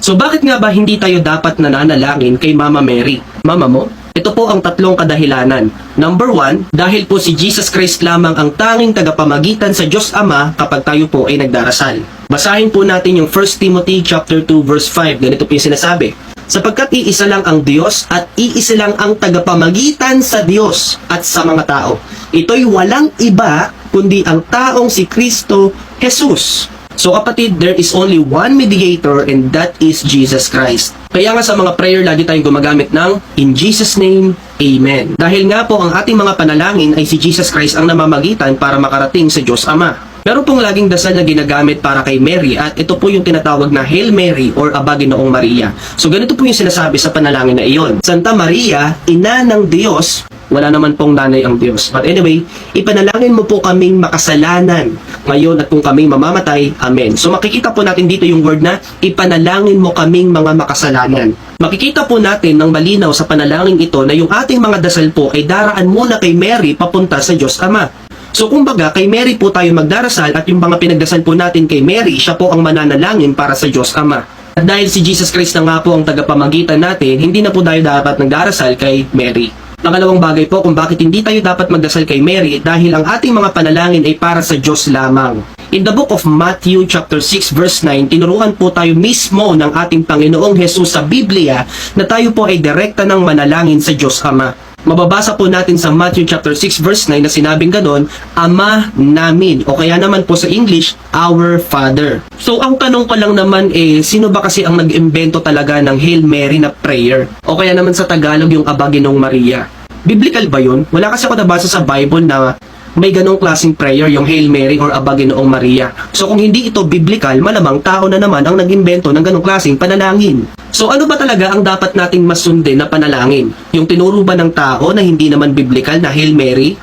So bakit nga ba hindi tayo dapat nananalangin kay Mama Mary? Mama mo? Ito po ang tatlong kadahilanan. Number 1, dahil po si Jesus Christ lamang ang tanging tagapamagitan sa Diyos Ama kapag tayo po ay nagdarasal. Basahin po natin yung 1 Timothy chapter 2 verse 5. Ganito po yung sinasabi. Sapagkat iisa lang ang Diyos at iisa lang ang tagapamagitan sa Diyos at sa mga tao. Ito'y walang iba kundi ang taong si Kristo Jesus. So kapatid, there is only one mediator and that is Jesus Christ. Kaya nga sa mga prayer lagi tayong gumagamit ng In Jesus' name, Amen. Dahil nga po ang ating mga panalangin ay si Jesus Christ ang namamagitan para makarating sa Diyos Ama. Meron pong laging dasal na ginagamit para kay Mary at ito po yung tinatawag na Hail Mary or Aba Ginoong Maria. So ganito po yung sinasabi sa panalangin na iyon. Santa Maria, Ina ng Diyos. Wala naman pong nanay ang Diyos. But anyway, ipanalangin mo po kaming makasalanan ngayon at kung kaming mamamatay. Amen. So makikita po natin dito yung word na ipanalangin mo kaming mga makasalanan. Makikita po natin ng malinaw sa panalangin ito na yung ating mga dasal po ay daraan muna kay Mary papunta sa Diyos Ama. So kumbaga, kay Mary po tayo magdarasal at yung mga pinagdasal po natin kay Mary, siya po ang mananalangin para sa Diyos Ama. At dahil si Jesus Christ na nga po ang tagapamagitan natin, hindi na po tayo dapat nagdarasal kay Mary. Pangalawang bagay po kung bakit hindi tayo dapat magdasal kay Mary dahil ang ating mga panalangin ay para sa Diyos lamang. In the book of Matthew chapter 6 verse 9, tinuruan po tayo mismo ng ating Panginoong Jesus sa Biblia na tayo po ay direkta ng manalangin sa Diyos Ama. Mababasa po natin sa Matthew chapter 6 verse 9 na sinabing ganon, Ama namin, o kaya naman po sa English, Our Father. So ang tanong ko lang naman sino ba kasi ang nag-imbento talaga ng Hail Mary na prayer? O kaya naman sa Tagalog yung Aba Ginoong Maria. Biblical ba yun? Wala kasi ako nabasa sa Bible na may ganong klaseng prayer, yung Hail Mary or Aba Ginoong Maria. So kung hindi ito biblical, malamang tao na naman ang nag-imbento ng ganong klaseng panalangin. So ano ba talaga ang dapat nating masundin na panalangin? Yung tinuro ba ng tao na hindi naman biblical na Hail Mary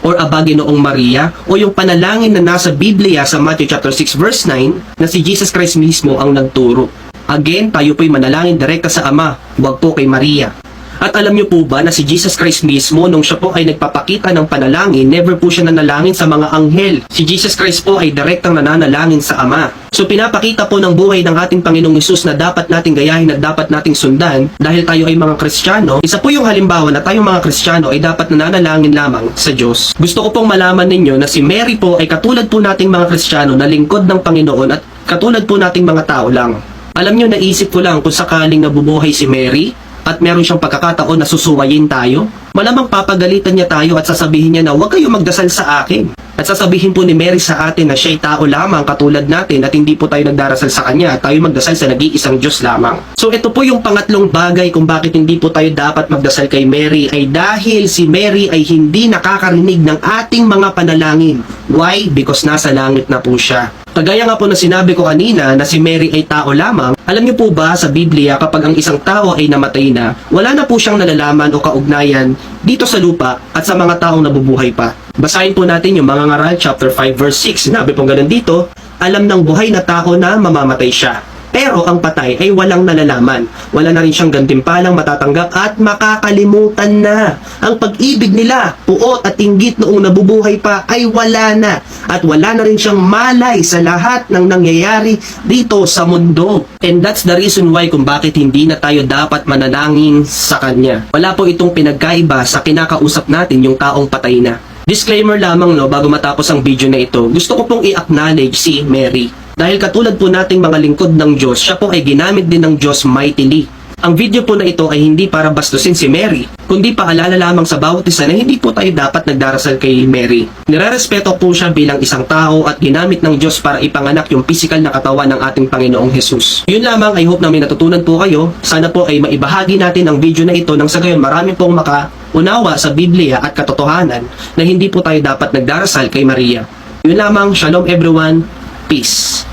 or Aba Ginoong Maria, o yung panalangin na nasa Biblia sa Matthew chapter 6 verse 9 na si Jesus Christ mismo ang nagturo? Again, tayo po'y manalangin direkta sa Ama, huwag po kay Maria. At alam niyo po ba na si Jesus Christ mismo, nung siya po ay nagpapakita ng panalangin, never po siya nanalangin sa mga anghel. Si Jesus Christ po ay direktang nananalangin sa Ama. So pinapakita po ng buhay ng ating Panginoong Hesus na dapat nating gayahin at dapat nating sundan dahil tayo ay mga Kristiyano. Isa po yung halimbawa na tayong mga Kristiyano ay dapat nananalangin lamang sa Diyos. Gusto ko pong malaman ninyo na si Mary po ay katulad po nating mga Kristiyano na lingkod ng Panginoon at katulad po nating mga tao lang. Alam niyo, naisip ko lang kung sakaling nabubuhay si Mary at meron siyang pagkakataon na susuwayin tayo, malamang papagalitan niya tayo at sasabihin niya na huwag kayo magdasal sa akin. At sasabihin po ni Mary sa atin na siya'y tao lamang katulad natin at hindi po tayo nagdarasal sa kanya at tayo magdasal sa nag-iisang Diyos lamang. So ito po yung pangatlong bagay kung bakit hindi po tayo dapat magdasal kay Mary ay dahil si Mary ay hindi nakakarinig ng ating mga panalangin. Why? Because nasa langit na po siya. Kagaya nga po na sinabi ko kanina na si Mary ay tao lamang, alam niyo po ba sa Biblia kapag ang isang tao ay namatay na, wala na po siyang nalalaman o kaugnayan dito sa lupa at sa mga taong nabubuhay pa. Basahin po natin yung mga ngaral chapter 5 verse 6. Sinabi pong ganun dito, alam ng buhay na tao na mamamatay siya. Pero ang patay ay walang nalalaman. Wala na rin siyang gantimpalang matatanggap at makakalimutan na. Ang pag-ibig nila, puot at inggit noong nabubuhay pa ay wala na. At wala na rin siyang malay sa lahat ng nangyayari dito sa mundo. And that's the reason why kung bakit hindi na tayo dapat manalangin sa Kanya. Wala po itong pinagkaiba sa kinakausap natin yung taong patay na. Disclaimer lamang bago matapos ang video na ito, gusto ko pong i-acknowledge si Mary. Dahil katulad po nating mga lingkod ng Diyos, siya po ay ginamit din ng Diyos mightily. Ang video po na ito ay hindi para bastusin si Mary, kundi paalala lamang sa bawat isa na hindi po tayo dapat nagdarasal kay Mary. Nirerespeto po siya bilang isang tao at ginamit ng Diyos para ipanganak yung physical na katawan ng ating Panginoong Hesus. Yun lamang, I hope na may natutunan po kayo. Sana po ay maibahagi natin ang video na ito nang sa gayon marami pong makaunawa sa Biblia at katotohanan na hindi po tayo dapat nagdarasal kay Maria. Yun lamang, Shalom everyone, peace.